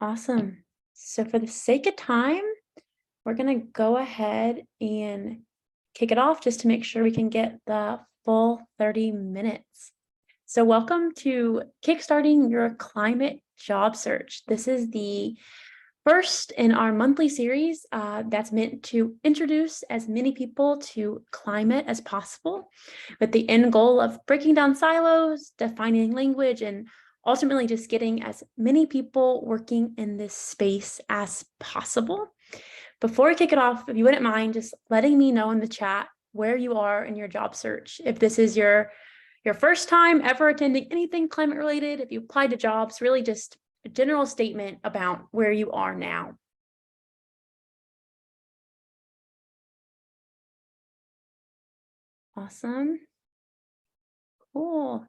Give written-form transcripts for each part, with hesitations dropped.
Awesome. So for the sake of time, we're going to go ahead and kick it off just to make sure we can get the full 30 minutes. So welcome to Kickstarting Your Climate Job Search. This is the first in our monthly series that's meant to introduce as many people to climate as possible, with the end goal of breaking down silos, defining language, and ultimately just getting as many people working in this space as possible. Before we kick it off, if you wouldn't mind just letting me know in the chat where you are in your job search. If this is your first time ever attending anything climate related, if you applied to jobs, really just a general statement about where you are now. Awesome. Cool.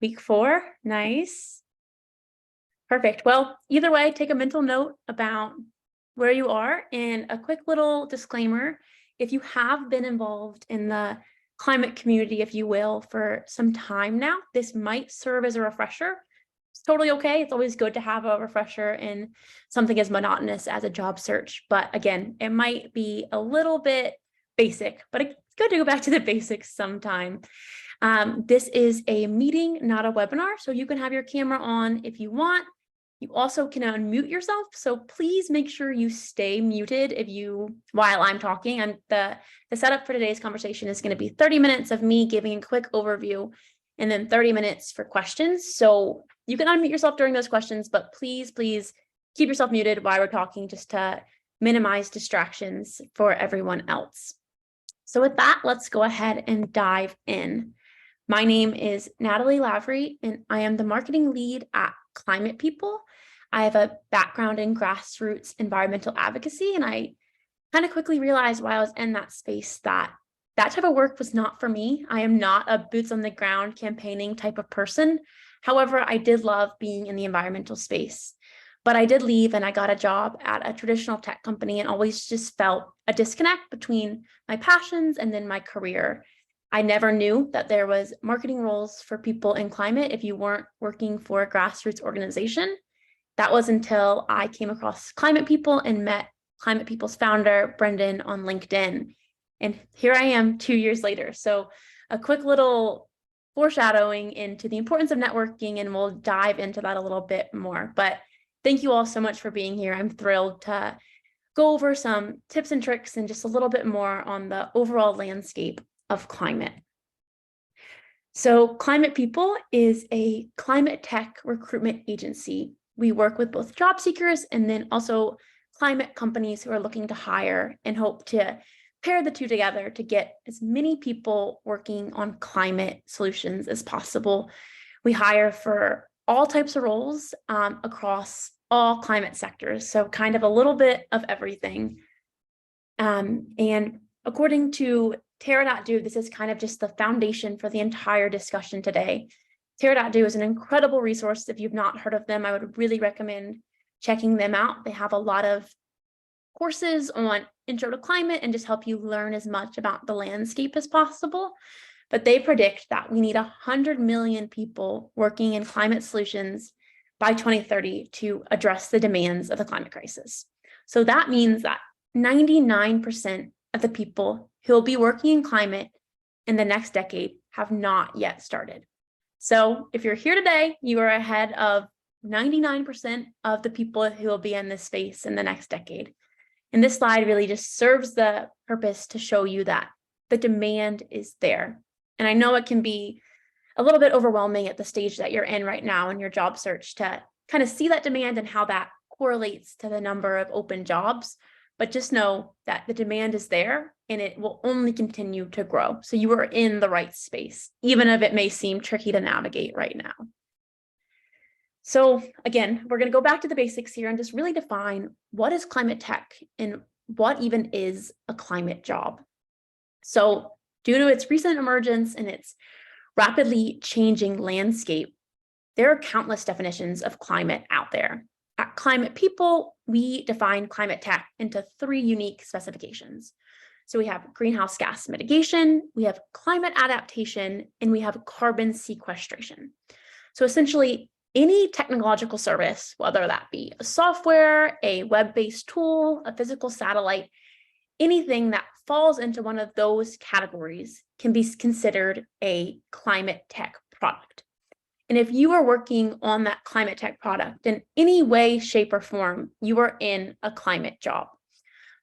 Week 4, nice. Perfect. Well, either way, take a mental note about where you are, and a quick little disclaimer. If you have been involved in the climate community, if you will, for some time now, this might serve as a refresher. It's totally okay. It's always good to have a refresher in something as monotonous as a job search. But again, it might be a little bit basic, but it's good to go back to the basics sometime. This is a meeting, not a webinar, so you can have your camera on if you want. You also can unmute yourself, so please make sure you stay muted while I'm talking. The setup for today's conversation is going to be 30 minutes of me giving a quick overview and then 30 minutes for questions. So you can unmute yourself during those questions, but please keep yourself muted while we're talking, just to minimize distractions for everyone else. So with that, let's go ahead and dive in. My name is Natalie Lavery, and I am the marketing lead at Climate People. I have a background in grassroots environmental advocacy, and I kind of quickly realized while I was in that space that type of work was not for me. I am not a boots on the ground campaigning type of person. However, I did love being in the environmental space. But I did leave and I got a job at a traditional tech company, and always just felt a disconnect between my passions and then my career. I never knew that there was marketing roles for people in climate if you weren't working for a grassroots organization. That was until I came across Climate People and met Climate People's founder, Brendan, on LinkedIn. And here I am 2 years later. So a quick little foreshadowing into the importance of networking, and we'll dive into that a little bit more. But thank you all so much for being here. I'm thrilled to go over some tips and tricks and just a little bit more on the overall landscape of climate. So Climate People is a climate tech recruitment agency. We work with both job seekers and then also climate companies who are looking to hire, and hope to pair the two together to get as many people working on climate solutions as possible. We hire for all types of roles across all climate sectors, so kind of a little bit of everything. And according to Terra.do, this is kind of just the foundation for the entire discussion today. Terra.do is an incredible resource. If you've not heard of them, I would really recommend checking them out. They have a lot of courses on intro to climate and just help you learn as much about the landscape as possible. But they predict that we need 100 million people working in climate solutions by 2030 to address the demands of the climate crisis. So that means that 99% of the people who will be working in climate in the next decade have not yet started. So if you're here today, you are ahead of 99% of the people who will be in this space in the next decade. And this slide really just serves the purpose to show you that the demand is there. And I know it can be a little bit overwhelming at the stage that you're in right now in your job search to kind of see that demand and how that correlates to the number of open jobs. But just know that the demand is there and it will only continue to grow. So you are in the right space, even if it may seem tricky to navigate right now. So again, we're going to go back to the basics here and just really define what is climate tech and what even is a climate job. So due to its recent emergence and its rapidly changing landscape, there are countless definitions of climate out there. At Climate People, we define climate tech into 3 unique specifications. So we have greenhouse gas mitigation, we have climate adaptation, and we have carbon sequestration. So essentially, any technological service, whether that be a software, a web-based tool, a physical satellite, anything that falls into one of those categories can be considered a climate tech product. And if you are working on that climate tech product in any way, shape, or form, you are in a climate job.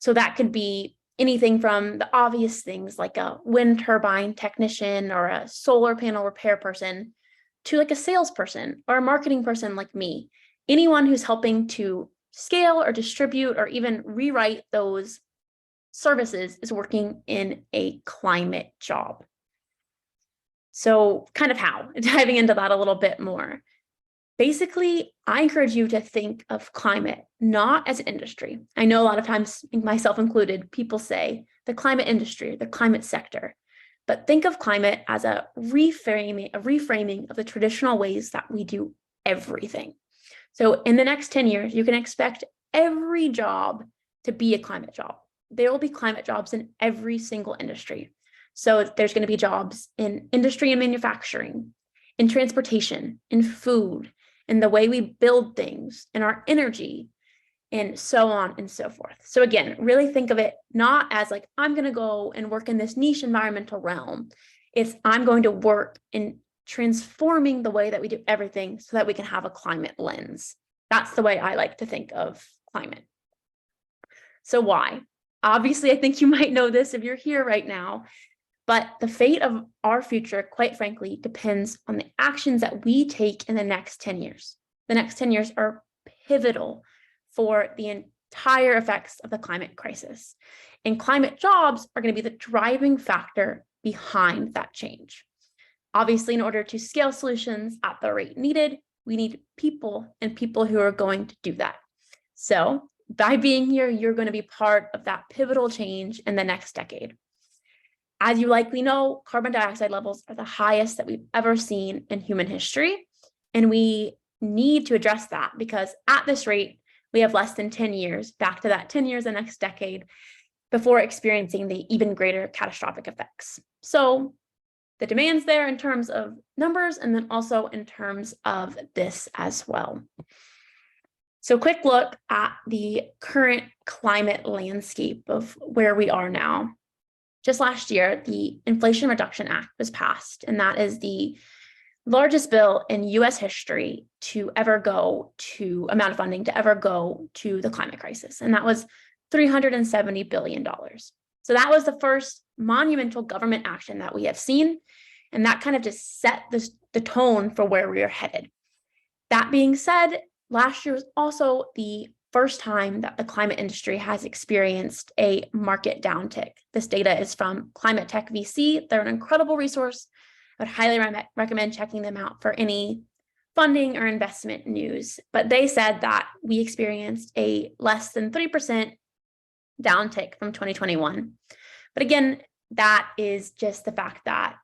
So that could be anything from the obvious things like a wind turbine technician or a solar panel repair person to like a salesperson or a marketing person like me. Anyone who's helping to scale or distribute or even rewrite those services is working in a climate job. So kind of how, diving into that a little bit more. Basically, I encourage you to think of climate not as an industry. I know a lot of times, myself included, people say the climate industry, the climate sector, but think of climate as a reframing of the traditional ways that we do everything. So in the next 10 years, you can expect every job to be a climate job. There will be climate jobs in every single industry. So there's going to be jobs in industry and manufacturing, in transportation, in food, in the way we build things, in our energy, and so on and so forth. So again, really think of it not as like, I'm going to go and work in this niche environmental realm. It's I'm going to work in transforming the way that we do everything so that we can have a climate lens. That's the way I like to think of climate. So why? Obviously, I think you might know this if you're here right now, but the fate of our future, quite frankly, depends on the actions that we take in the next 10 years. The next 10 years are pivotal for the entire effects of the climate crisis. And climate jobs are going to be the driving factor behind that change. Obviously, in order to scale solutions at the rate needed, we need people and people who are going to do that. So by being here, you're going to be part of that pivotal change in the next decade. As you likely know, carbon dioxide levels are the highest that we've ever seen in human history. And we need to address that because at this rate, we have less than 10 years, back to that 10 years the next decade, before experiencing the even greater catastrophic effects. So the demand's there in terms of numbers and then also in terms of this as well. So quick look at the current climate landscape of where we are now. Just last year, the Inflation Reduction Act was passed, and that is the largest bill in US history to ever go to amount of funding to ever go to the climate crisis. And that was $370 billion. So that was the first monumental government action that we have seen. And that kind of just set the tone for where we are headed. That being said, last year was also the first time that the climate industry has experienced a market downtick. This data is from Climate Tech VC. They're an incredible resource. I would highly recommend checking them out for any funding or investment news. But they said that we experienced a less than 3% downtick from 2021. But again, that is just the fact that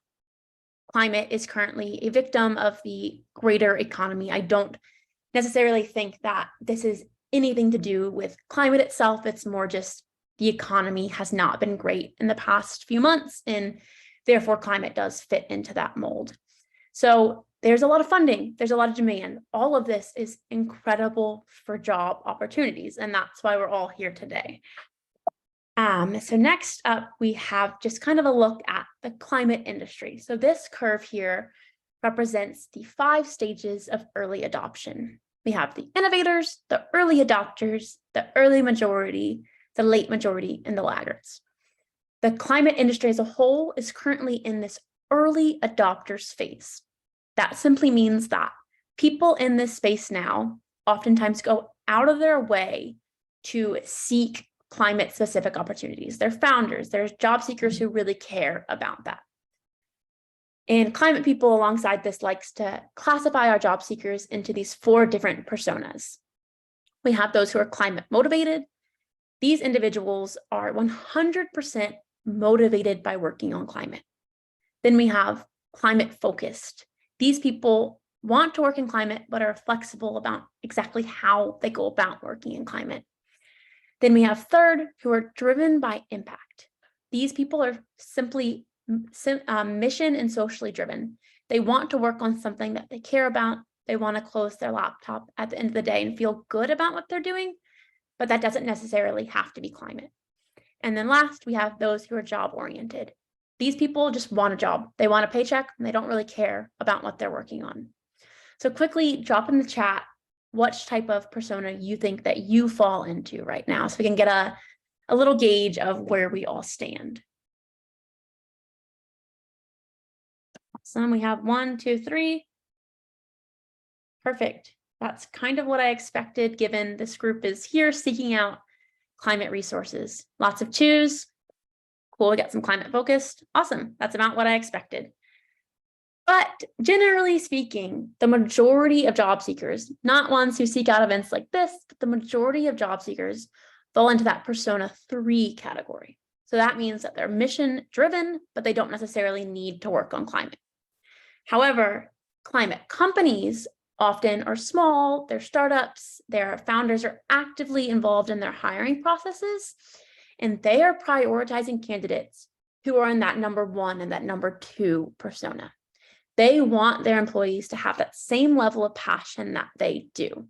climate is currently a victim of the greater economy. I don't necessarily think that this is anything to do with climate itself. It's more just the economy has not been great in the past few months, and therefore climate does fit into that mold. So there's a lot of funding, there's a lot of demand. All of this is incredible for job opportunities, and that's why we're all here today. So next up, we have just kind of a look at the climate industry. So this curve here represents the 5 stages of early adoption. We have the innovators, the early adopters, the early majority, the late majority, and the laggards. The climate industry as a whole is currently in this early adopters phase. That simply means that people in this space now oftentimes go out of their way to seek climate-specific opportunities. They're founders, there's job seekers who really care about that. And climate people alongside this likes to classify our job seekers into these 4 different personas. We have those who are climate motivated. These individuals are 100% motivated by working on climate. Then we have climate focused. These people want to work in climate, but are flexible about exactly how they go about working in climate. Then we have third, who are driven by impact. These people are simply mission and socially driven. They want to work on something that they care about, They want to close their laptop at the end of the day and feel good about what they're doing, but that doesn't necessarily have to be climate. And then last, we have those who are job oriented. These people just want a job. They want a paycheck and they don't really care about what they're working on. So quickly drop in the chat which type of persona you think that you fall into right now, so we can get a little gauge of where we all stand. Awesome. We have 1, 2, 3. Perfect. That's kind of what I expected, given this group is here seeking out climate resources. Lots of twos. Cool, we got some climate focused. Awesome. That's about what I expected. But generally speaking, the majority of job seekers, not ones who seek out events like this, but the majority of job seekers fall into that persona 3 category. So that means that they're mission driven, but they don't necessarily need to work on climate. However, climate companies often are small, they're startups, their founders are actively involved in their hiring processes, and they are prioritizing candidates who are in that number 1 and that number 2 persona. They want their employees to have that same level of passion that they do.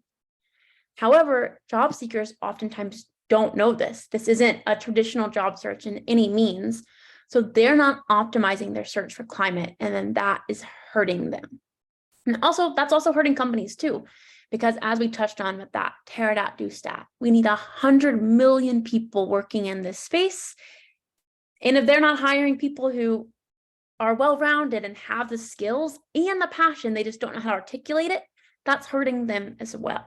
However, job seekers oftentimes don't know this. This isn't a traditional job search in any means. So they're not optimizing their search for climate, and then that is hurting them. And also, that's also hurting companies too, because as we touched on with that tear-it-out-do stat, we need 100 million people working in this space. And if they're not hiring people who are well-rounded and have the skills and the passion, they just don't know how to articulate it, that's hurting them as well.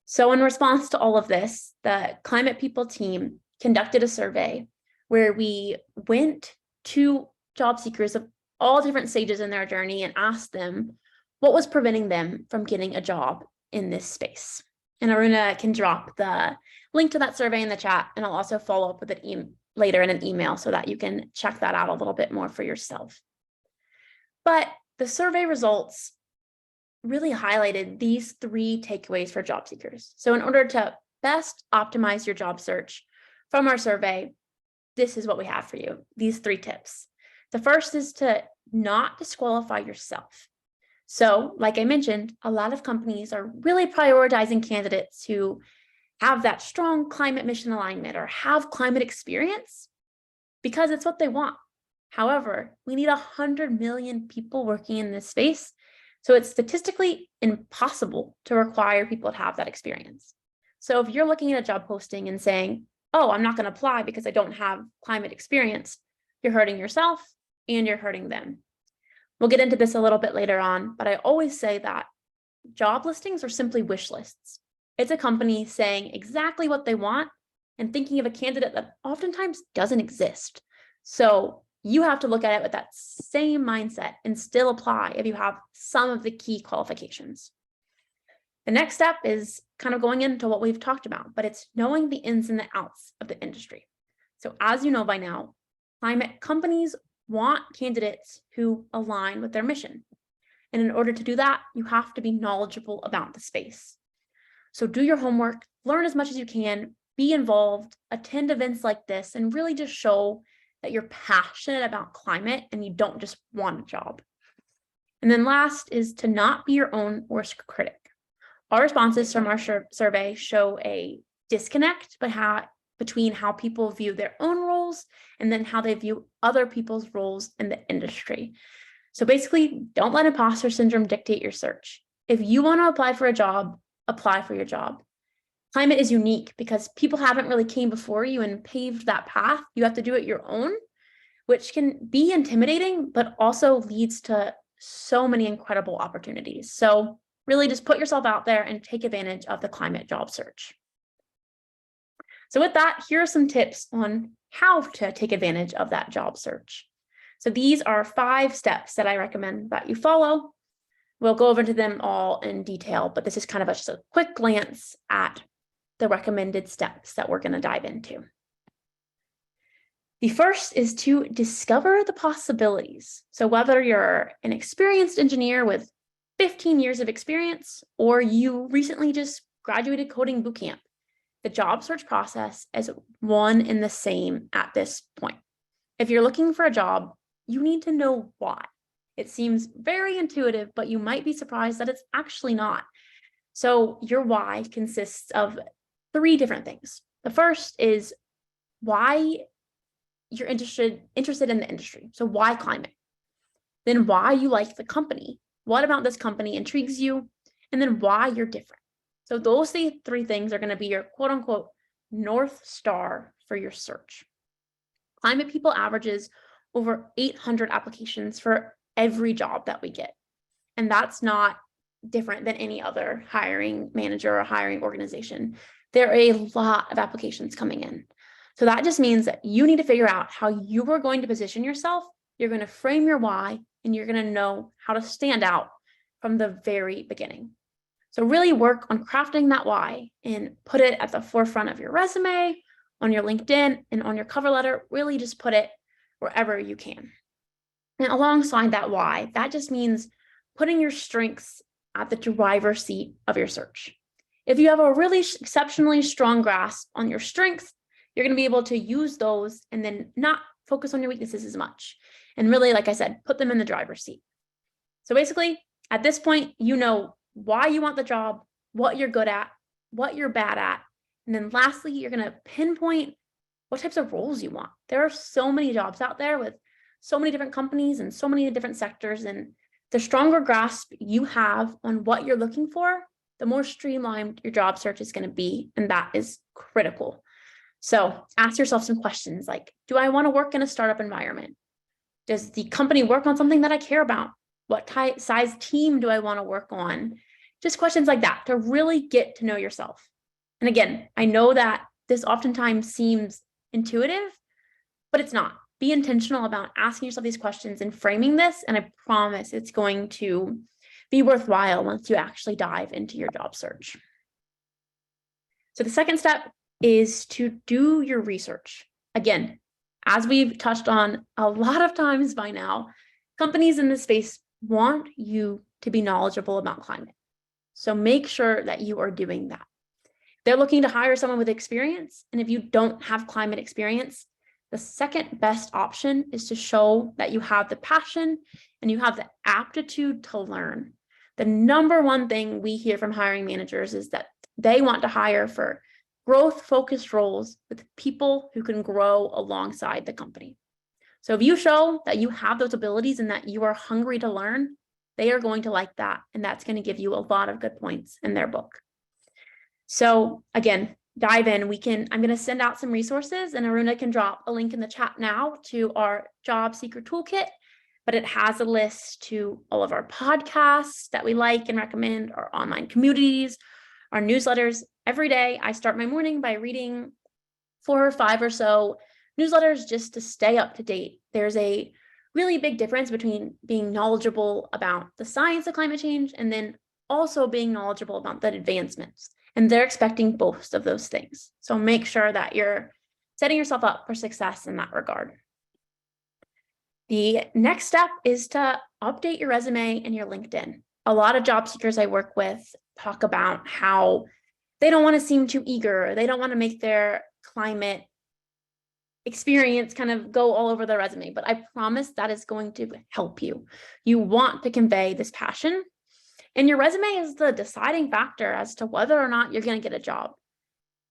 So in response to all of this, the Climate People team conducted a survey where we went to job seekers of all different stages in their journey and asked them what was preventing them from getting a job in this space. And Aruna can drop the link to that survey in the chat, and I'll also follow up with it later in an email so that you can check that out a little bit more for yourself. But the survey results really highlighted these 3 takeaways for job seekers. So in order to best optimize your job search from our survey, this is what we have for you, these 3 tips. The first is to not disqualify yourself. So like I mentioned, a lot of companies are really prioritizing candidates who have that strong climate mission alignment or have climate experience because it's what they want. However, we need 100 million people working in this space, so it's statistically impossible to require people to have that experience. So if you're looking at a job posting and saying, oh, I'm not going to apply because I don't have climate experience, you're hurting yourself and you're hurting them. We'll get into this a little bit later on, but I always say that job listings are simply wish lists. It's a company saying exactly what they want and thinking of a candidate that oftentimes doesn't exist. So you have to look at it with that same mindset and still apply if you have some of the key qualifications. The next step is kind of going into what we've talked about, but it's knowing the ins and the outs of the industry. So as you know by now, climate companies want candidates who align with their mission. And in order to do that, you have to be knowledgeable about the space. So do your homework, learn as much as you can, be involved, attend events like this, and really just show that you're passionate about climate and you don't just want a job. And then last is to not be your own worst critic. Our responses from our survey show a disconnect between how people view their own roles and then how they view other people's roles in the industry. So basically, don't let imposter syndrome dictate your search. If you want to apply for a job, apply for your job. Climate is unique because people haven't really came before you and paved that path. You have to do it your own, which can be intimidating, but also leads to so many incredible opportunities. So really just put yourself out there and take advantage of the climate job search. So with that, here are some tips on how to take advantage of that job search. So these are 5 steps that I recommend that you follow. We'll go over to them all in detail, but this is kind of just a quick glance at the recommended steps that we're going to dive into. The first is to discover the possibilities. So whether you're an experienced engineer with 15 years of experience, or you recently just graduated coding bootcamp, the job search process is one and the same at this point. If you're looking for a job, you need to know why. It seems very intuitive, but you might be surprised that it's actually not. So your why consists of 3 different things. The first is why you're interested in the industry. So why climate? Then why you like the company. What about this company intrigues you? And then why you're different. So those 3 things are going to be your quote unquote North Star for your search. Climate People averages over 800 applications for every job that we get. And that's not different than any other hiring manager or hiring organization. There are a lot of applications coming in. So that just means that you need to figure out how you are going to position yourself. You're going to frame your why, and you're going to know how to stand out from the very beginning. So really work on crafting that why and put it at the forefront of your resume, on your LinkedIn, and on your cover letter. Really just put it wherever you can. And alongside that why, that just means putting your strengths at the driver's seat of your search. If you have a really exceptionally strong grasp on your strengths, you're going to be able to use those and then not focus on your weaknesses as much. And really, like I said, put them in the driver's seat. So basically, at this point, you know why you want the job, what you're good at, what you're bad at. And then lastly, you're going to pinpoint what types of roles you want. There are so many jobs out there with so many different companies and so many different sectors. And the stronger grasp you have on what you're looking for, the more streamlined your job search is going to be. And that is critical. So ask yourself some questions like, do I want to work in a startup environment? Does the company work on something that I care about? What size team do I want to work on? Just questions like that to really get to know yourself. And again, I know that this oftentimes seems intuitive, but it's not. Be intentional about asking yourself these questions and framing this, and I promise it's going to be worthwhile once you actually dive into your job search. So the second step is to do your research. Again, as we've touched on a lot of times by now, companies in this space want you to be knowledgeable about climate. So make sure that you are doing that. They're looking to hire someone with experience, and if you don't have climate experience, the second best option is to show that you have the passion and you have the aptitude to learn. The number one thing we hear from hiring managers is that they want to hire for growth-focused roles with people who can grow alongside the company. So if you show that you have those abilities and that you are hungry to learn, they are going to like that, and that's going to give you a lot of good points in their book. So again, dive in. I'm going to send out some resources, and Aruna can drop a link in the chat now to our job seeker toolkit, but it has a list to all of our podcasts that we like and recommend, our online communities, our newsletters. Every day I start my morning by reading 4 or 5 or so newsletters just to stay up to date. There's a really big difference between being knowledgeable about the science of climate change and then also being knowledgeable about the advancements. And they're expecting both of those things. So make sure that you're setting yourself up for success in that regard. The next step is to update your resume and your LinkedIn. A lot of job seekers I work with talk about how they don't want to seem too eager. They don't want to make their climate experience kind of go all over their resume, but I promise that is going to help you. You want to convey this passion, and your resume is the deciding factor as to whether or not you're going to get a job.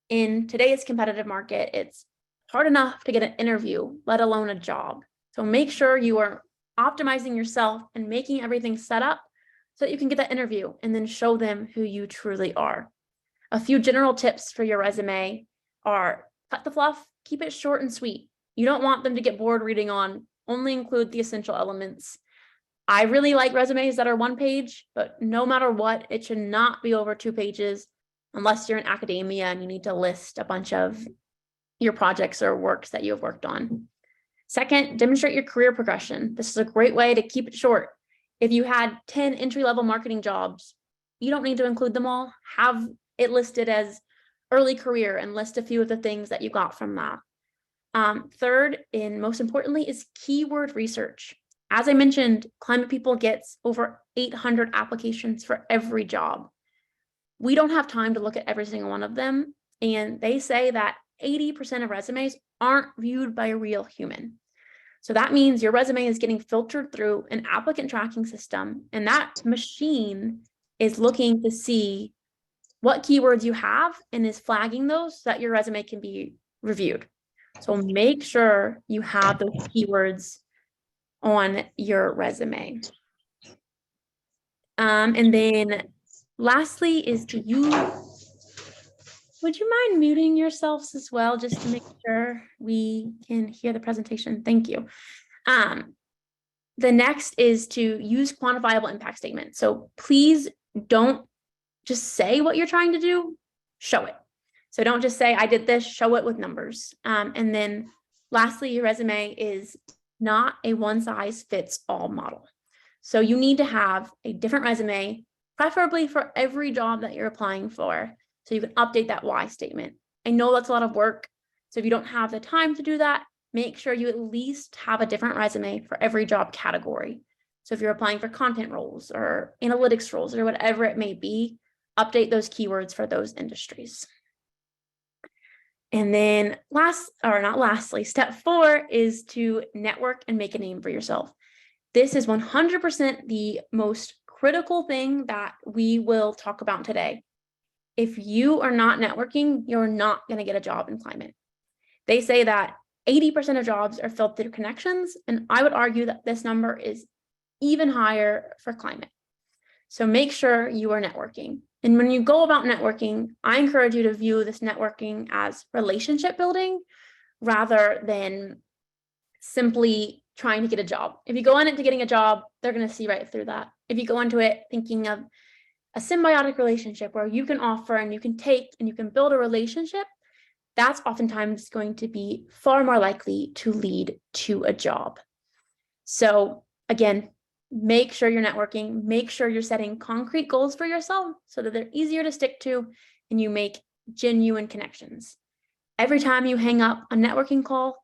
In today's competitive market, it's hard enough to get an interview, let alone a job. So make sure you are optimizing yourself and making everything set up so that you can get that interview and then show them who you truly are. A few general tips for your resume are cut the fluff, keep it short and sweet. You don't want them to get bored reading on, only include the essential elements. I really like resumes that are 1 page, but no matter what, it should not be over 2 pages unless you're in academia and you need to list a bunch of your projects or works that you have worked on. Second, demonstrate your career progression. This is a great way to keep it short. If you had 10 entry-level marketing jobs, you don't need to include them all. Have it listed as early career and list a few of the things that you got from that. Third, and most importantly, is keyword research. As I mentioned, Climate People gets over 800 applications for every job. We don't have time to look at every single one of them, and they say that 80% of resumes aren't viewed by a real human. So that means your resume is getting filtered through an applicant tracking system, and that machine is looking to see what keywords you have and is flagging those so that your resume can be reviewed. So make sure you have those keywords on your resume. And then lastly is to use, would you mind muting yourselves as well, just to make sure we can hear the presentation? Thank you. The next is to use quantifiable impact statements. So please don't just say what you're trying to do, show it. So don't just say, I did this, show it with numbers. And then lastly, your resume is not a one-size-fits-all model. So you need to have a different resume, preferably for every job that you're applying for, so you can update that why statement. I know that's a lot of work. So if you don't have the time to do that, make sure you at least have a different resume for every job category. So if you're applying for content roles or analytics roles or whatever it may be, update those keywords for those industries. And then step 4 is to network and make a name for yourself. This is 100% the most critical thing that we will talk about today. If you are not networking, you're not going to get a job in climate. They say that 80% of jobs are filled through connections, and I would argue that this number is even higher for climate. So make sure you are networking. And when you go about networking, I encourage you to view this networking as relationship building rather than simply trying to get a job. If you go in it to getting a job, they're going to see right through that. If you go into it thinking of a symbiotic relationship where you can offer and you can take and you can build a relationship, that's oftentimes going to be far more likely to lead to a job. So again, make sure you're networking, make sure you're setting concrete goals for yourself so that they're easier to stick to and you make genuine connections. Every time you hang up a networking call,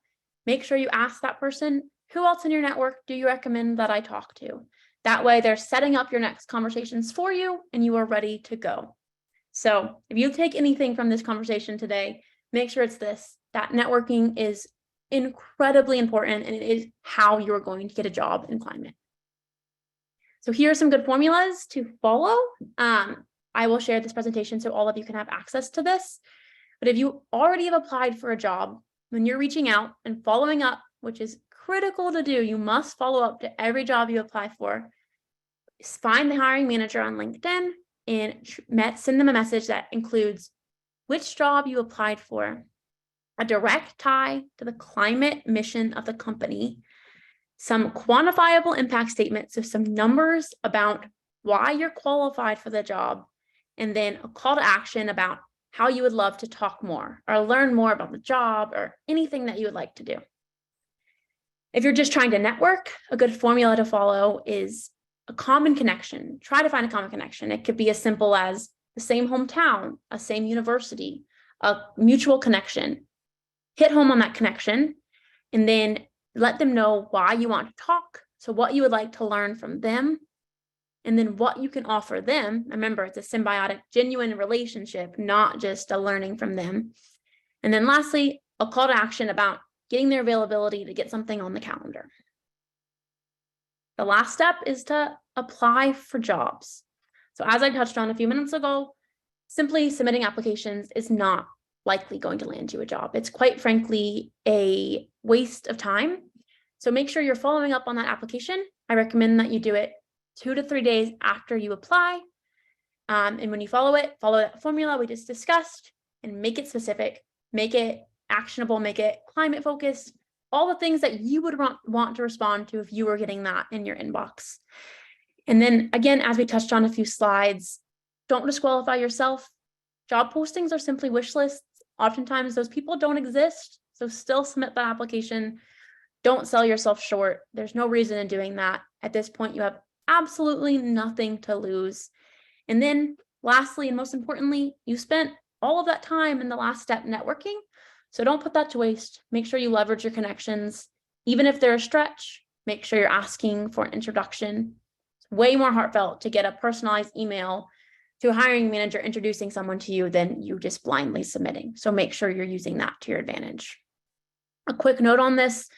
make sure you ask that person, who else in your network do you recommend that I talk to? That way they're setting up your next conversations for you and you are ready to go. So if you take anything from this conversation today, make sure it's this, that networking is incredibly important and it is how you're going to get a job in climate. So here are some good formulas to follow. I will share this presentation so all of you can have access to this. But if you already have applied for a job, when you're reaching out and following up, which is critical to do, you must follow up to every job you apply for. Find the hiring manager on LinkedIn and send them a message that includes which job you applied for, a direct tie to the climate mission of the company, some quantifiable impact statements, so some numbers about why you're qualified for the job, and then a call to action about how you would love to talk more or learn more about the job or anything that you would like to do. If you're just trying to network, a good formula to follow is a common connection. Try to find a common connection. It could be as simple as the same hometown, a same university, a mutual connection. Hit home on that connection and then let them know why you want to talk. So what you would like to learn from them and then what you can offer them. Remember, it's a symbiotic, genuine relationship, not just a learning from them. And then lastly, a call to action about getting their availability to get something on the calendar. The last step is to apply for jobs. So as I touched on a few minutes ago, simply submitting applications is not likely going to land you a job. It's quite frankly a waste of time. So make sure you're following up on that application. I recommend that you do it 2 to 3 days after you apply. And when you follow that formula we just discussed and make it specific, make it actionable, make it climate focused, all the things that you would want to respond to if you were getting that in your inbox. And then again, as we touched on a few slides, don't disqualify yourself. Job postings are simply wish lists. Oftentimes those people don't exist. So still submit that application. Don't sell yourself short. There's no reason in doing that. At this point, you have absolutely nothing to lose. And then lastly, and most importantly, you spent all of that time in the last step networking. So don't put that to waste. Make sure you leverage your connections. Even if they're a stretch, make sure you're asking for an introduction. It's way more heartfelt to get a personalized email to a hiring manager introducing someone to you than you just blindly submitting. So make sure you're using that to your advantage. A quick note on this,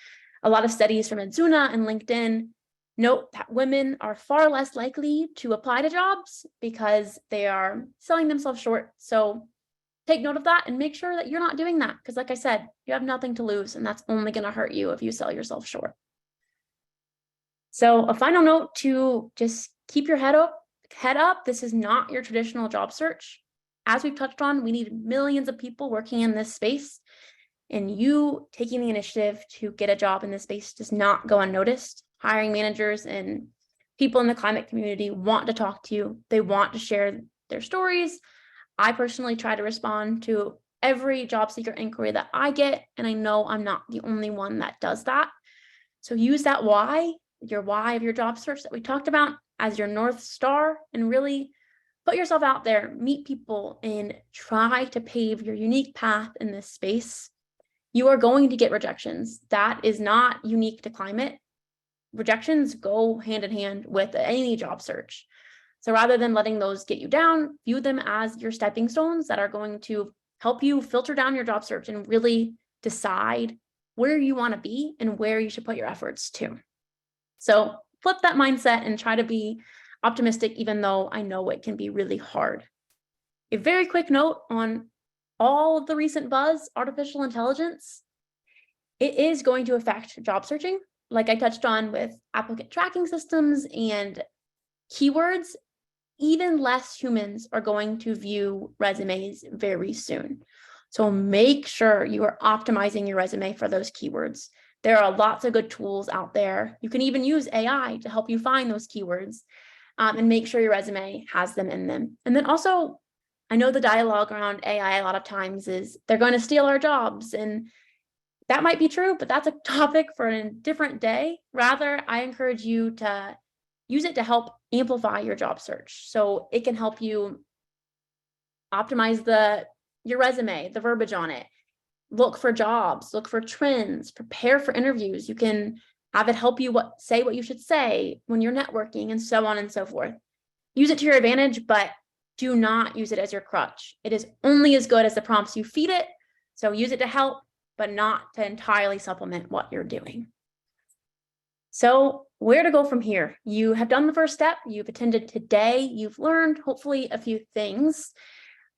A lot of studies from Adzuna and LinkedIn note that women are far less likely to apply to jobs because they are selling themselves short. So take note of that and make sure that you're not doing that. Because like I said, you have nothing to lose, and that's only going to hurt you if you sell yourself short. So a final note to just keep your head up. This is not your traditional job search. As we've touched on, we need millions of people working in this space, and you taking the initiative to get a job in this space does not go unnoticed. Hiring managers and people in the climate community want to talk to you. They want to share their stories. I personally try to respond to every job seeker inquiry that I get, and I know I'm not the only one that does that. So use that why, your why of your job search that we talked about, as your North Star, and really put yourself out there, meet people, and try to pave your unique path in this space. You are going to get rejections. That is not unique to climate. Rejections go hand in hand with any job search. So rather than letting those get you down, view them as your stepping stones that are going to help you filter down your job search and really decide where you want to be and where you should put your efforts to. So flip that mindset and try to be optimistic, even though I know it can be really hard. A very quick note on all of the recent buzz, artificial intelligence. It is going to affect job searching, like I touched on with applicant tracking systems and keywords. Even less humans are going to view resumes very soon. So make sure you are optimizing your resume for those keywords. There are lots of good tools out there. You can even use AI to help you find those keywords, and make sure your resume has them in them. And then also, I know the dialogue around AI a lot of times is they're going to steal our jobs, and that might be true, but that's a topic for a different day. Rather, I encourage you to use it to help amplify your job search. So it can help you optimize your resume, the verbiage on it, look for jobs, look for trends, prepare for interviews. You can have it help you say what you should say when you're networking, and so on and so forth. Use it to your advantage, but do not use it as your crutch. It is only as good as the prompts you feed it. So use it to help, but not to entirely supplement what you're doing. So where to go from here? You have done the first step. You've attended today. You've learned hopefully a few things.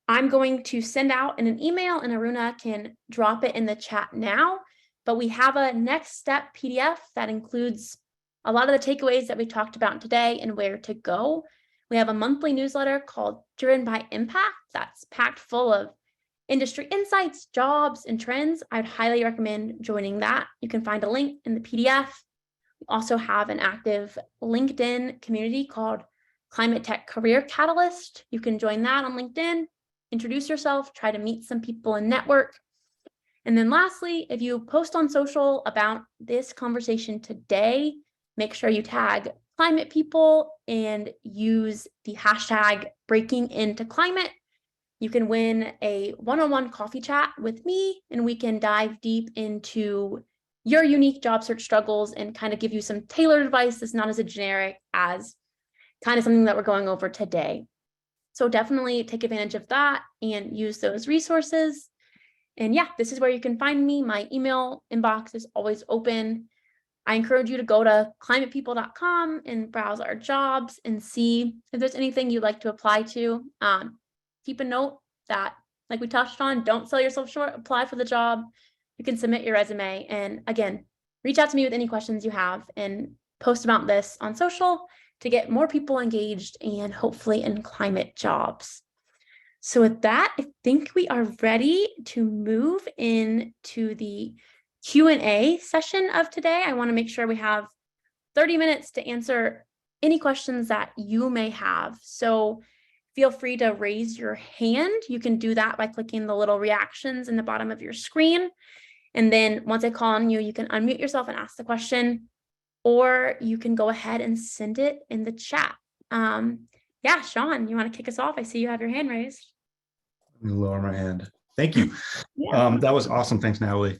I'm going to send out in an email, and Aruna can drop it in the chat now. But we have a next step PDF that includes a lot of the takeaways that we talked about today and where to go. We have a monthly newsletter called Driven by Impact that's packed full of industry insights, jobs, and trends. I'd highly recommend joining that. You can find a link in the PDF. We also have an active LinkedIn community called Climate Tech Career Catalyst. You can join that on LinkedIn, introduce yourself, try to meet some people and network. And then lastly, if you post on social about this conversation today, make sure you tag climate people and use the hashtag breaking into climate. You can win a one-on-one coffee chat with me, and we can dive deep into your unique job search struggles and kind of give you some tailored advice that's not as generic as kind of something that we're going over today. So definitely take advantage of that and use those resources. And yeah, this is where you can find me. My email inbox is always open. I encourage you to go to climatepeople.com and browse our jobs and see if there's anything you'd like to apply to. Keep a note that, like we touched on, don't sell yourself short, apply for the job. You can submit your resume. And again, reach out to me with any questions you have and post about this on social to get more people engaged and hopefully in climate jobs. So with that, I think we are ready to move into the Q&A session of today. I want to make sure we have 30 minutes to answer any questions that you may have. So feel free to raise your hand. You can do that by clicking the little reactions in the bottom of your screen. And then once I call on you, you can unmute yourself and ask the question, or you can go ahead and send it in the chat. Yeah, Sean, you want to kick us off? I see you have your hand raised. Let me lower my hand. Thank you. Yeah. That was awesome. Thanks, Natalie.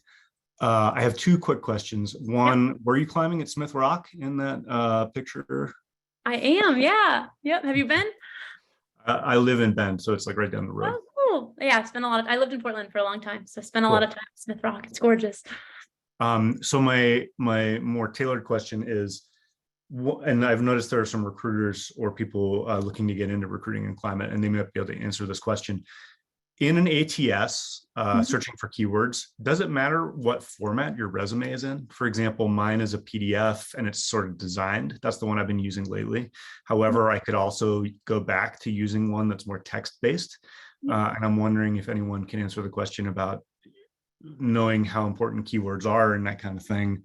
I have two quick questions. One, were you climbing at Smith Rock in that picture? I am, yeah. Yep. Have you been? I live in Bend, so it's like right down the road. Oh, cool. Yeah, I lived in Portland for a long time, so I spent a Cool. lot of time at Smith Rock. It's gorgeous. So my more tailored question is, and I've noticed there are some recruiters or people looking to get into recruiting and climate, and they may be able to answer this question. In an ATS, searching for keywords, does it matter what format your resume is in? For example, mine is a PDF and it's sort of designed. That's the one I've been using lately. However, I could also go back to using one that's more text-based. And I'm wondering if anyone can answer the question about knowing how important keywords are and that kind of thing.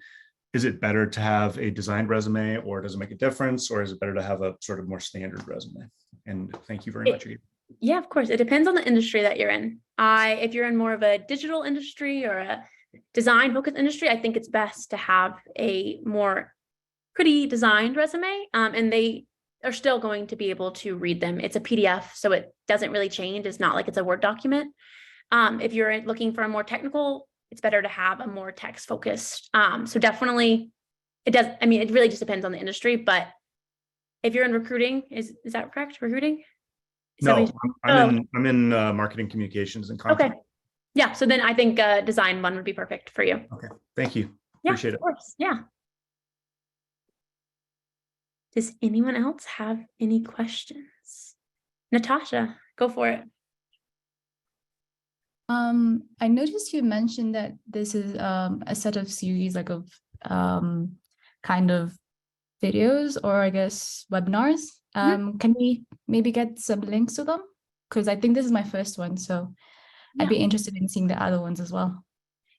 Is it better to have a designed resume, or does it make a difference, or is it better to have a sort of more standard resume? And thank you very much. Yeah, of course. It depends on the industry that you're in. If you're in more of a digital industry or a design focused industry, I think it's best to have a more pretty designed resume. And they are still going to be able to read them. It's a PDF, so it doesn't really change. It's not like it's a Word document. If you're looking for a more technical, it's better to have a more text focused. So definitely it does. I mean, it really just depends on the industry, but if you're in recruiting, is that correct? Recruiting? No, I'm in marketing communications and content. Okay. Yeah. So then I think design one would be perfect for you. Okay. Thank you. Yeah, Appreciate it. Of course. Yeah. Does anyone else have any questions? Natasha, go for it. I noticed you mentioned that this is a set of series like of kind of videos, or I guess webinars. Can we maybe get some links to them? Because I think this is my first one, so I'd be interested in seeing the other ones as well.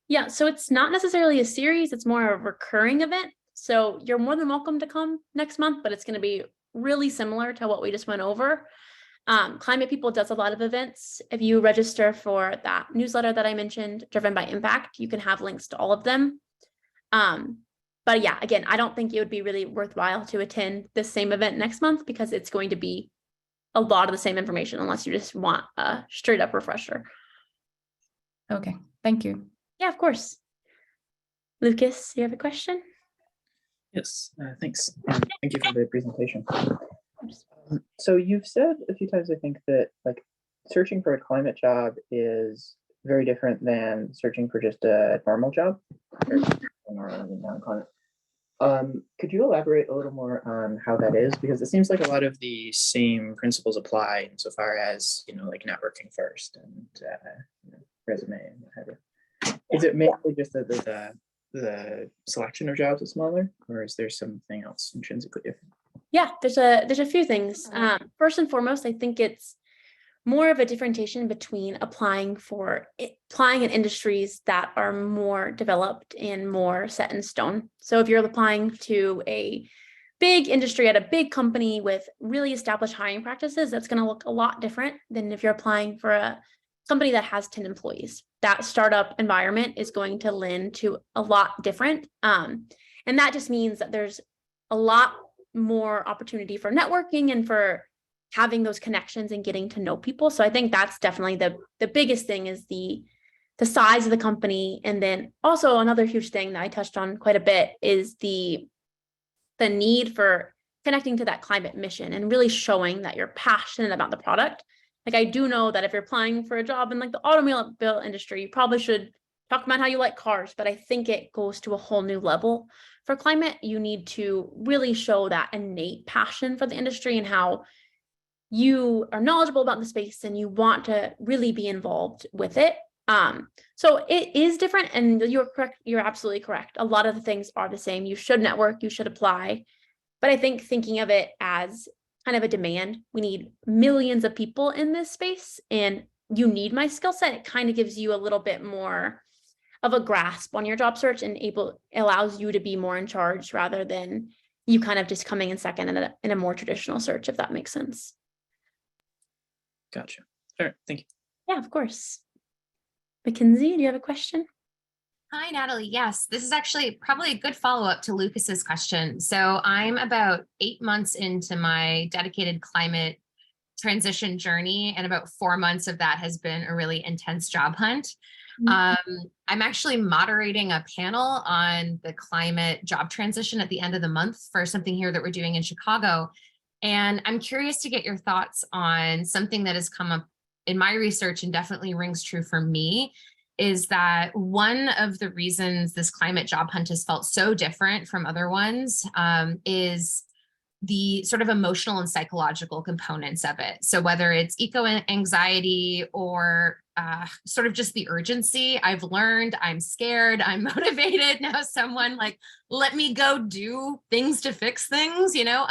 Yeah, so it's not necessarily a series, it's more a recurring event. So you're more than welcome to come next month, but it's going to be really similar to what we just went over. Climate People does a lot of events. If you register for that newsletter that I mentioned, Driven by Impact, you can have links to all of them. But yeah, again, I don't think it would be really worthwhile to attend the same event next month because it's going to be a lot of the same information unless you just want a straight up refresher. Okay, thank you. Yeah, of course. Lucas, you have a question? Yes, thanks. And thank you for the presentation. So you've said a few times, I think, that like searching for a climate job is very different than searching for just a normal job. Could you elaborate a little more on how that is? Because it seems like a lot of the same principles apply insofar as, like networking first and resume and what have you. Is it mainly just that the selection of jobs is smaller, or is there something else intrinsically different? Yeah, there's a few things. First and foremost, I think it's more of a differentiation between applying in industries that are more developed and more set in stone. So if you're applying to a big industry at a big company with really established hiring practices, that's going to look a lot different than if you're applying for a company that has 10 employees. That startup environment is going to lend to a lot different. And that just means that there's a lot more opportunity for networking and for having those connections and getting to know people. So I think that's definitely the biggest thing is the size of the company. And then also another huge thing that I touched on quite a bit is the need for connecting to that climate mission and really showing that you're passionate about the product. Like I do know that if you're applying for a job in like the automobile industry, you probably should talk about how you like cars, but I think it goes to a whole new level. For climate, you need to really show that innate passion for the industry and how you are knowledgeable about the space and you want to really be involved with it. So it is different, and you're correct. You're absolutely correct. A lot of the things are the same. You should network, you should apply. But I think thinking of it as kind of a demand, we need millions of people in this space and you need my skill set. It kind of gives you a little bit more of a grasp on your job search and allows you to be more in charge rather than you kind of just coming in second in a more traditional search, if that makes sense. Gotcha. All right, thank you. Yeah, of course. Mackenzie, do you have a question? Hi, Natalie. Yes, this is actually probably a good follow-up to Lucas's question. So I'm about 8 months into my dedicated climate transition journey, and about 4 months of that has been a really intense job hunt. I'm actually moderating a panel on the climate job transition at the end of the month for something here that we're doing in Chicago. And I'm curious to get your thoughts on something that has come up in my research and definitely rings true for me, is that one of the reasons this climate job hunt has felt so different from other ones is the sort of emotional and psychological components of it. So whether it's eco anxiety or sort of just the urgency, I've learned I'm scared, I'm motivated. Now someone like, let me go do things to fix things, you know?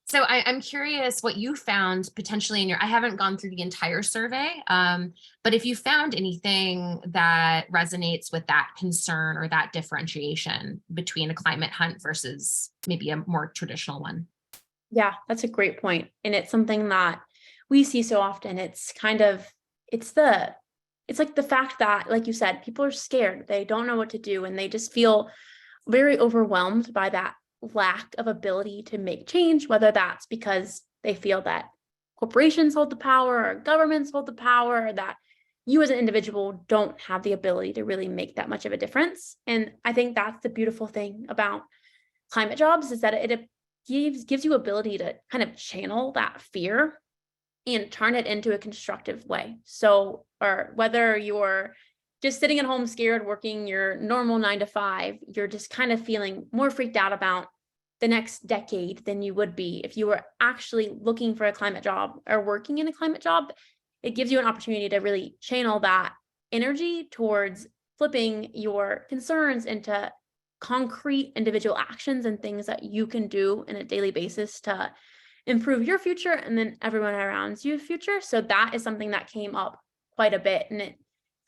So I'm curious what you found potentially in I haven't gone through the entire survey, but if you found anything that resonates with that concern or that differentiation between a climate hunt versus maybe a more traditional one. Yeah, that's a great point. And it's something that we see so often. It's like the fact that, like you said, people are scared. They don't know what to do, and they just feel very overwhelmed by that lack of ability to make change, whether that's because they feel that corporations hold the power or governments hold the power, or that you as an individual don't have the ability to really make that much of a difference. And I think that's the beautiful thing about climate jobs, is that it gives you ability to kind of channel that fear and turn it into a constructive way. So, or whether you're just sitting at home scared, working your normal 9 to 5, you're just kind of feeling more freaked out about the next decade than you would be if you were actually looking for a climate job or working in a climate job. It gives you an opportunity to really channel that energy towards flipping your concerns into concrete individual actions and things that you can do in a daily basis to improve your future and then everyone around you's future. So that is something that came up quite a bit, and it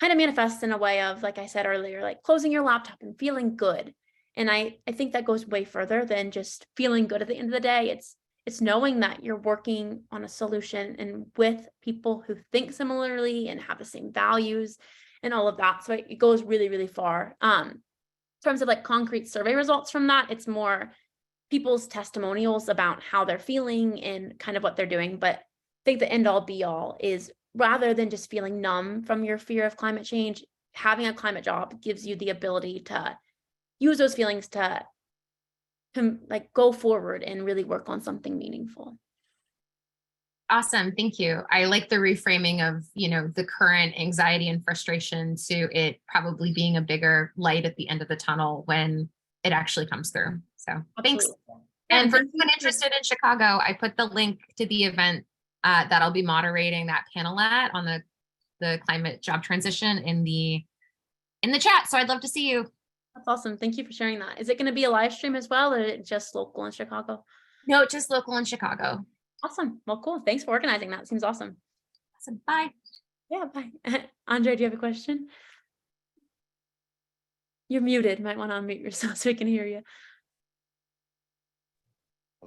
kind of manifests in a way of, like I said earlier, like closing your laptop and feeling good. And I think that goes way further than just feeling good at the end of the day. It's knowing that you're working on a solution and with people who think similarly and have the same values and all of that. So it goes really, really far. In terms of like concrete survey results from that, it's more people's testimonials about how they're feeling and kind of what they're doing. But I think the end all be all is, rather than just feeling numb from your fear of climate change, having a climate job gives you the ability to use those feelings to like go forward and really work on something meaningful. Awesome. Thank you. I like the reframing of, the current anxiety and frustration to it probably being a bigger light at the end of the tunnel when it actually comes through. So thanks. Absolutely. Yeah, And for anyone interested in Chicago, I put the link to the event that I'll be moderating that panel at on the climate job transition in the chat. So I'd love to see you. That's awesome. Thank you for sharing that. Is it going to be a live stream as well, or just local in Chicago? No, just local in Chicago. Awesome. Well, cool. Thanks for organizing that. Seems awesome. Awesome. Bye. Yeah, bye. Andre, do you have a question? You're muted. Might want to unmute yourself so we can hear you.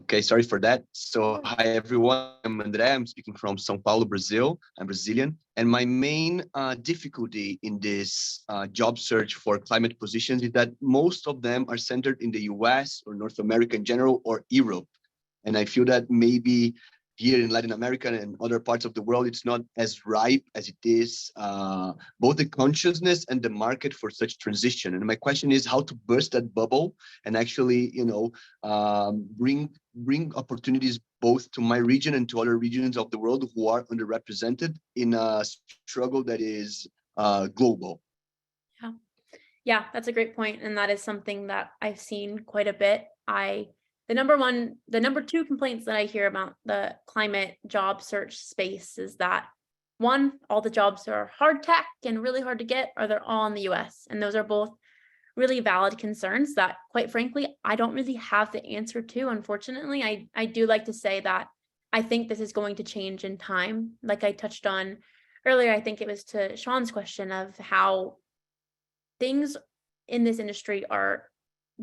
Okay, sorry for that. So hi everyone, I'm André. I'm speaking from São Paulo, Brazil. I'm Brazilian. And my main difficulty in this job search for climate positions is that most of them are centered in the US or North America in general, or Europe. And I feel that maybe here in Latin America and other parts of the world, it's not as ripe as it is, both the consciousness and the market for such transition. And my question is how to burst that bubble and actually, bring opportunities both to my region and to other regions of the world who are underrepresented in a struggle that is global. Yeah, that's a great point. And that is something that I've seen quite a bit. The number two complaints that I hear about the climate job search space is that, one, all the jobs are hard tech and really hard to get, or they're all in the US. And those are both really valid concerns that, quite frankly, I don't really have the answer to, unfortunately. I do like to say that I think this is going to change in time. Like I touched on earlier, I think it was to Sean's question of how things in this industry are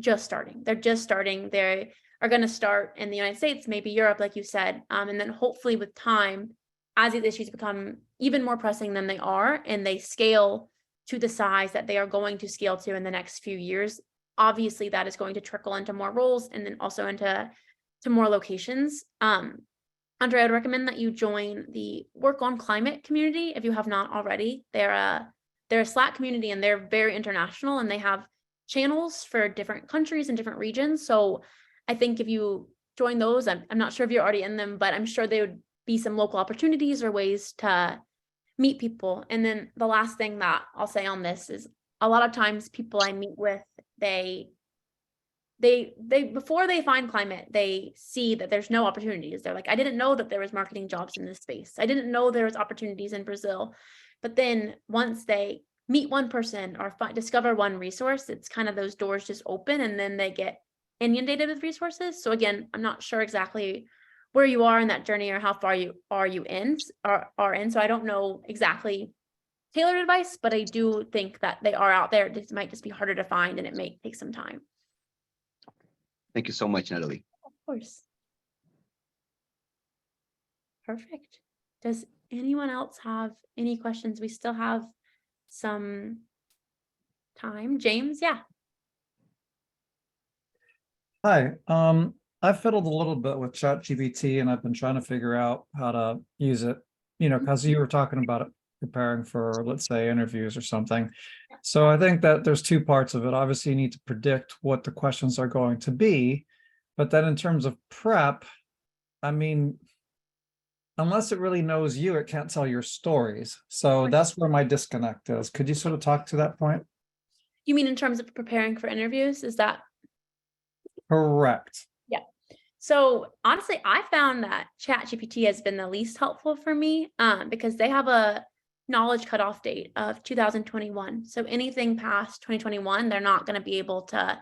just starting. They're just starting. They are going to start in the United States, maybe Europe, like you said. And then hopefully with time, as these issues become even more pressing than they are, and they scale to the size that they are going to scale to in the next few years, obviously that is going to trickle into more roles and then also into more locations. Andre, I'd recommend that you join the Work on Climate community if you have not already. They're a Slack community, and they're very international, and they have channels for different countries and different regions. So I think if you join those, I'm not sure if you're already in them, but I'm sure there would be some local opportunities or ways to meet people. And then the last thing that I'll say on this is a lot of times people I meet with, they before they find climate, they see that there's no opportunities. They're like, I didn't know that there was marketing jobs in this space. I didn't know there was opportunities in Brazil. But then once they meet one person or discover one resource, it's kind of those doors just open, and then they get inundated with resources. So again, I'm not sure exactly where you are in that journey or how far you are in. So I don't know exactly tailored advice, but I do think that they are out there. It might just be harder to find, and it may take some time. Thank you so much, Natalie. Of course. Perfect. Does anyone else have any questions? We still have some time. James, yeah. Hi, I've fiddled a little bit with ChatGPT and I've been trying to figure out how to use it, because you were talking about it preparing for, let's say, interviews or something. So I think that there's two parts of it. Obviously, you need to predict what the questions are going to be, but then in terms of prep, I mean, unless it really knows you, it can't tell your stories. So that's where my disconnect is. Could you sort of talk to that point? You mean in terms of preparing for interviews? Is that correct? Yeah. So honestly, I found that ChatGPT has been the least helpful for me because they have a knowledge cutoff date of 2021. So anything past 2021, they're not going to be able to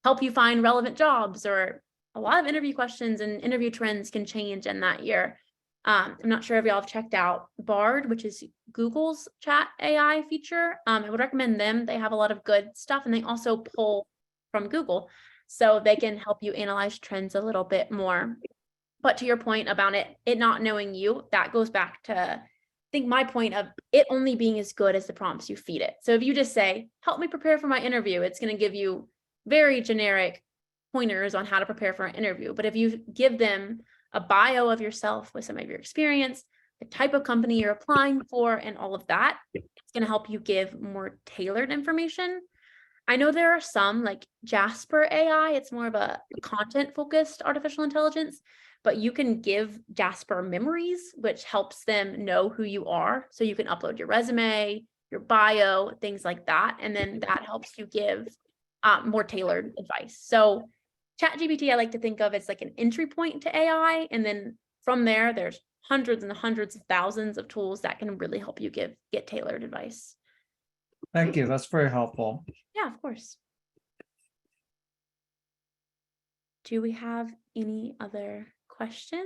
help you find relevant jobs, or a lot of interview questions and interview trends can change in that year. I'm not sure if y'all have checked out Bard, which is Google's chat AI feature. I would recommend them. They have a lot of good stuff, and they also pull from Google, so they can help you analyze trends a little bit more. But to your point about it not knowing you, that goes back to, I think, my point of it only being as good as the prompts you feed it. So if you just say, help me prepare for my interview, it's going to give you very generic pointers on how to prepare for an interview. But if you give them a bio of yourself with some of your experience, the type of company you're applying for, and all of that, it's going to help you give more tailored information. I know there are some like Jasper AI, it's more of a content focused artificial intelligence, but you can give Jasper memories, which helps them know who you are. So you can upload your resume, your bio, things like that. And then that helps you give more tailored advice. So ChatGPT, I like to think of as like an entry point to AI. And then from there, there's hundreds and hundreds of thousands of tools that can really help you get tailored advice. Thank you. That's very helpful. Yeah, of course. Do we have any other questions?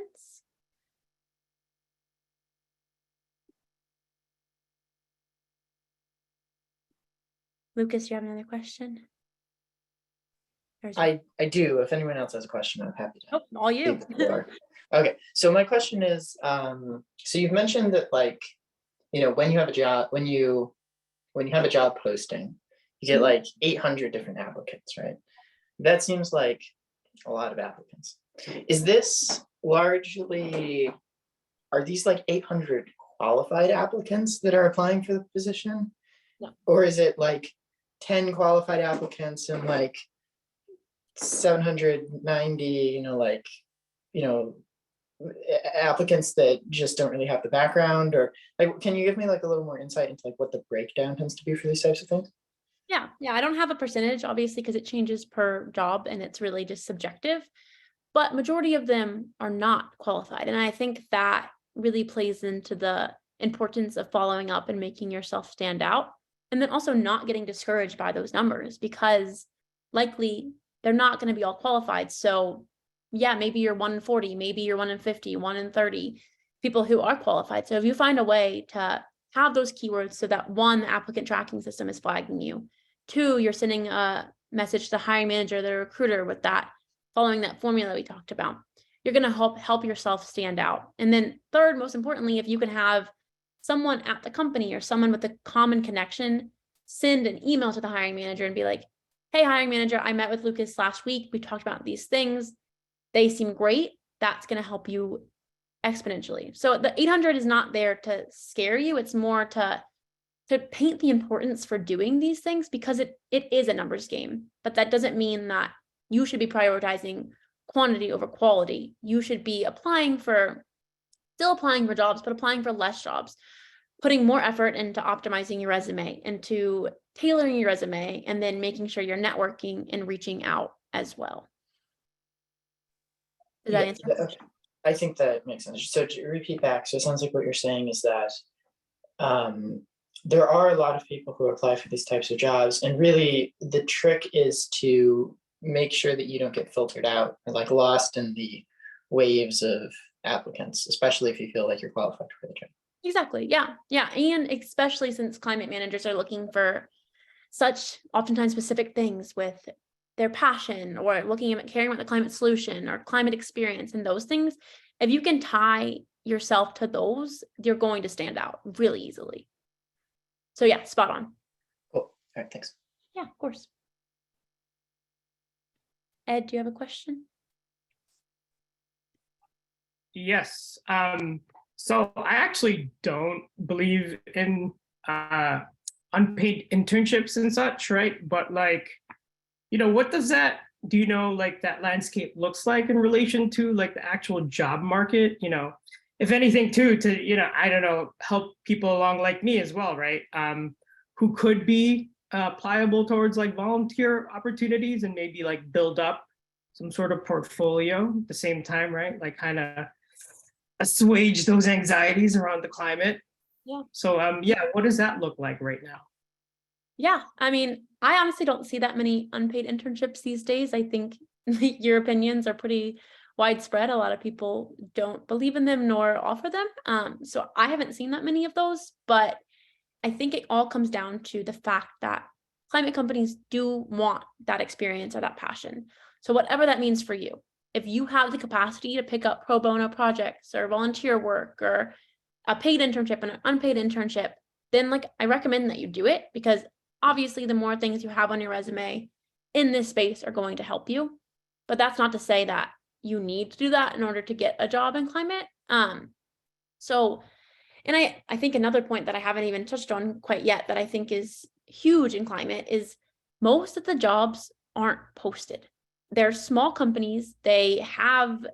Lucas, do you have another question? I do. If anyone else has a question, I'm happy to. Oh, all you. take the floor. Okay, so my question is, so you've mentioned that, like, when you have a job, when you have a job posting, you get like 800 different applicants, right? That seems like a lot of applicants. Is this largely, are these like 800 qualified applicants that are applying for the position? No. Or is it like 10 qualified applicants and like 790, applicants that just don't really have the background? Or like, can you give me like a little more insight into like what the breakdown tends to be for these types of things? Yeah, I don't have a percentage, obviously, because it changes per job and it's really just subjective, but majority of them are not qualified. And I think that really plays into the importance of following up and making yourself stand out. And then also not getting discouraged by those numbers, because likely they're not going to be all qualified. So yeah, maybe you're 1 in 40, maybe you're 1 in 50, 1 in 30 people who are qualified. So if you find a way to have those keywords so that 1, the applicant tracking system is flagging you, 2, you're sending a message to the hiring manager, the recruiter, with that, following that formula we talked about, you're going to help yourself stand out. And then 3rd, most importantly, if you can have someone at the company or someone with a common connection send an email to the hiring manager and be like, hey, hiring manager, I met with Lucas last week. We talked about these things. They seem great. That's going to help you exponentially. So the 800 is not there to scare you. It's more to paint the importance for doing these things, because it is a numbers game. But that doesn't mean that you should be prioritizing quantity over quality. You should be still applying for jobs, but applying for less jobs. putting more effort into optimizing your resume, into tailoring your resume, and then making sure you're networking and reaching out as well. Did that answer your okay. question? I think that makes sense. So to repeat back, so it sounds like what you're saying is that there are a lot of people who apply for these types of jobs, and really the trick is to make sure that you don't get filtered out or like lost in the waves of applicants, especially if you feel like you're qualified for the job. Exactly. Yeah. Yeah. And especially since climate managers are looking for such oftentimes specific things with their passion, or looking at caring about the climate solution or climate experience and those things. If you can tie yourself to those, you're going to stand out really easily. So yeah, spot on. Cool. All right, thanks. Yeah, of course. Ed, do you have a question? Yes. So I actually don't believe in unpaid internships and such, right? But like, what does that, do you know, like that landscape looks like in relation to like the actual job market? If anything too, to, I don't know, help people along like me as well, right? Who could be pliable towards like volunteer opportunities and maybe like build up some sort of portfolio at the same time, right? Like kind of assuage those anxieties around the climate. Yeah. So yeah, what does that look like right now? Yeah, I mean, I honestly don't see that many unpaid internships these days. I think your opinions are pretty widespread. A lot of people don't believe in them nor offer them. So I haven't seen that many of those, but I think it all comes down to the fact that climate companies do want that experience or that passion. So whatever that means for you, if you have the capacity to pick up pro bono projects or volunteer work or a paid internship and an unpaid internship, then like I recommend that you do it, because obviously the more things you have on your resume in this space are going to help you. But that's not to say that you need to do that in order to get a job in climate. So, and I think another point that I haven't even touched on quite yet that I think is huge in climate is most of the jobs aren't posted. They're small companies. They have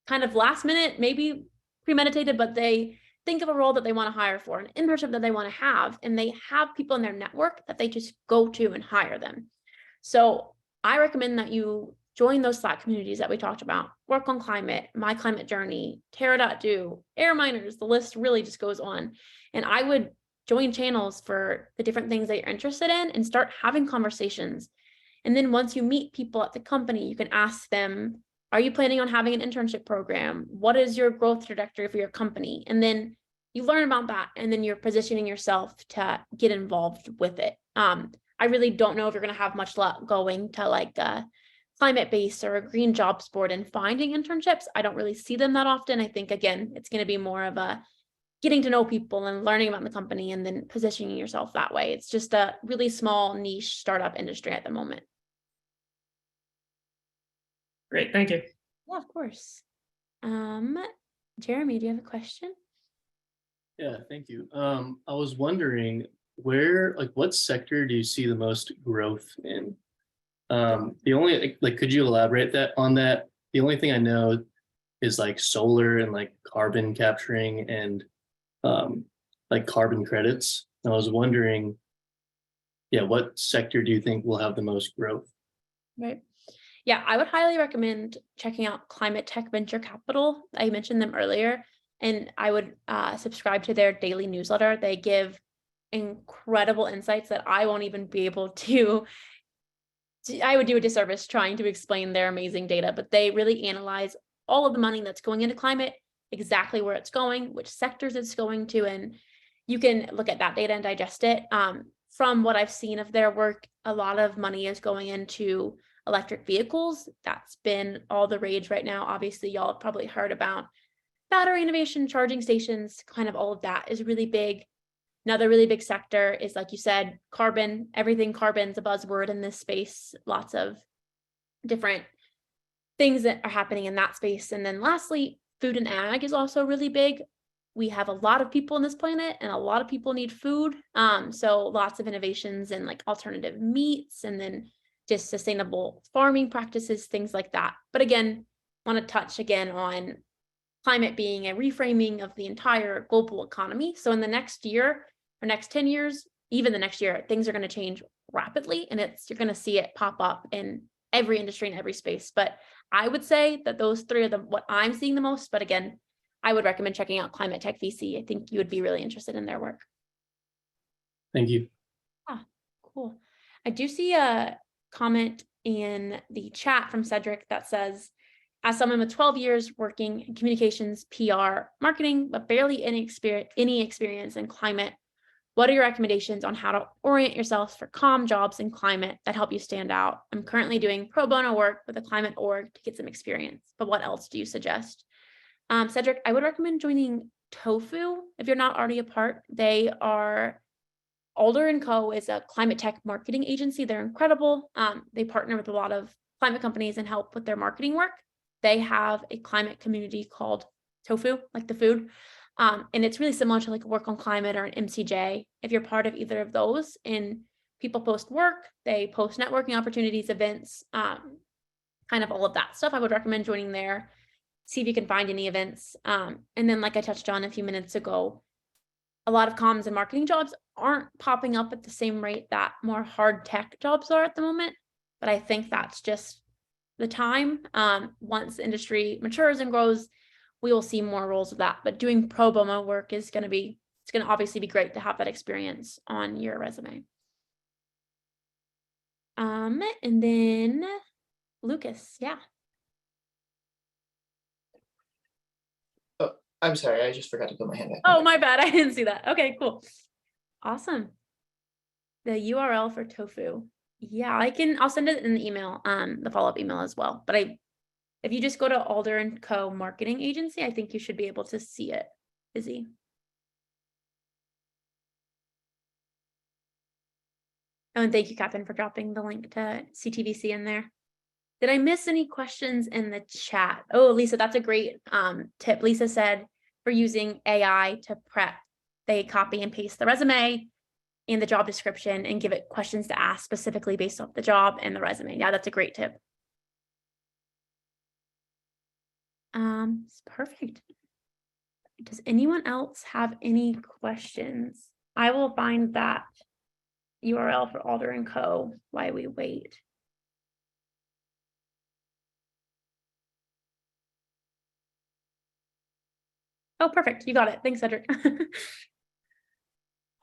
kind of last minute, maybe premeditated, but they think of a role that they want to hire for, an internship that they want to have, and they have people in their network that they just go to and hire them. So I recommend that you join those Slack communities that we talked about, Work on Climate, My Climate Journey, Terra.do, Air Miners, the list really just goes on. And I would join channels for the different things that you're interested in and start having conversations. And then once you meet people at the company, you can ask them, are you planning on having an internship program? What is your growth trajectory for your company? And then you learn about that, and then you're positioning yourself to get involved with it. I really don't know if you're going to have much luck going to like a climate base or a green jobs board and finding internships. I don't really see them that often. I think, again, it's going to be more of a getting to know people and learning about the company and then positioning yourself that way. It's just a really small niche startup industry at the moment. Great, thank you. Yeah, of course. Jeremy, do you have a question? Yeah, thank you. I was wondering what sector do you see the most growth in? The only, like, could you elaborate on that? The only thing I know is like solar and like carbon capturing and like carbon credits. And I was wondering, yeah, what sector do you think will have the most growth? Right. Yeah, I would highly recommend checking out Climate Tech Venture Capital. I mentioned them earlier, and I would subscribe to their daily newsletter. They give incredible insights that I won't even be able to. I would do a disservice trying to explain their amazing data, but they really analyze all of the money that's going into climate, exactly where it's going, which sectors it's going to, and you can look at that data and digest it. From what I've seen of their work, a lot of money is going into electric vehicles. That's been all the rage right now. Obviously, y'all have probably heard about battery innovation, charging stations, kind of all of that is really big. Another really big sector is, like you said, carbon. Everything carbon's a buzzword in this space. Lots of different things that are happening in that space. And then lastly, food and ag is also really big. We have a lot of people on this planet and a lot of people need food. So lots of innovations in like alternative meats and then just sustainable farming practices, things like that. But again, want to touch again on climate being a reframing of the entire global economy. So in the next year or next 10 years, even the next year, things are going to change rapidly, and you're going to see it pop up in every industry and every space. But I would say that those three are what I'm seeing the most. But again, I would recommend checking out Climate Tech VC. I think you would be really interested in their work. Thank you. Cool. I do see a comment in the chat from Cedric that says, as someone with 12 years working in communications, PR, marketing, but barely any experience in climate, what are your recommendations on how to orient yourself for comm jobs in climate that help you stand out? I'm currently doing pro bono work with a climate org to get some experience, but what else do you suggest? Cedric, I would recommend joining Tofu if you're not already a part. They are Alder & Co. is a climate tech marketing agency. They're incredible. They partner with a lot of climate companies and help with their marketing work. They have a climate community called Tofu, like the food. And it's really similar to like Work on Climate or an MCJ. If you're part of either of those, and people post work, they post networking opportunities, events, kind of all of that stuff. I would recommend joining there. See if you can find any events. And then, like I touched on a few minutes ago, a lot of comms and marketing jobs aren't popping up at the same rate that more hard tech jobs are at the moment. But I think that's just the time. Once the industry matures and grows, we will see more roles of that. But doing pro bono work is going to obviously be great to have that experience on your resume. And then Lucas, yeah. I'm sorry, I just forgot to put my hand back. Oh, my bad. I didn't see that. Okay, cool. Awesome. The URL for Tofu. Yeah, I'll send it in the email, the follow-up email as well. But if you just go to Alder & Co. Marketing Agency, I think you should be able to see it. Izzy. Oh, and thank you, Catherine, for dropping the link to CTVC in there. Did I miss any questions in the chat? Oh, Lisa, that's a great tip. Lisa said for using AI to prep, they copy and paste the resume and the job description and give it questions to ask specifically based off the job and the resume. Yeah, that's a great tip. It's perfect. Does anyone else have any questions? I will find that URL for Alder & Co. while we wait. Oh, perfect. You got it. Thanks, Cedric.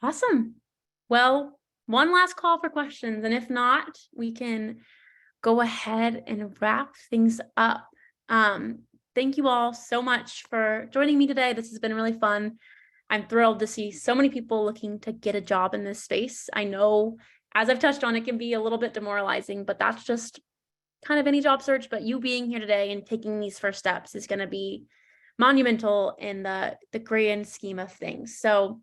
Awesome. Well, one last call for questions. And if not, we can go ahead and wrap things up. Thank you all so much for joining me today. This has been really fun. I'm thrilled to see so many people looking to get a job in this space. I know, as I've touched on, it can be a little bit demoralizing, but that's just kind of any job search. But you being here today and taking these first steps is going to be monumental in the grand scheme of things. So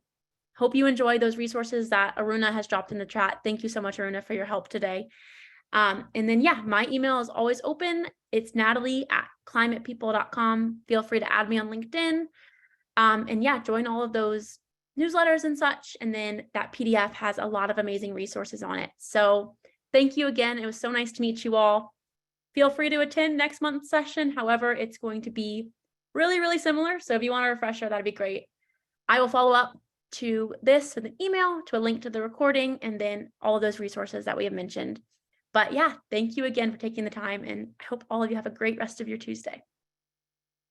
hope you enjoy those resources that Aruna has dropped in the chat. Thank you so much, Aruna, for your help today. And then, yeah, my email is always open. It's natalie@climatepeople.com. Feel free to add me on LinkedIn. And yeah, join all of those newsletters and such. And then that PDF has a lot of amazing resources on it. So thank you again. It was so nice to meet you all. Feel free to attend next month's session. However, it's going to be really, really similar. So if you want a refresher, that'd be great. I will follow up to this with an email, to a link to the recording, and then all of those resources that we have mentioned. But yeah, thank you again for taking the time, and I hope all of you have a great rest of your Tuesday.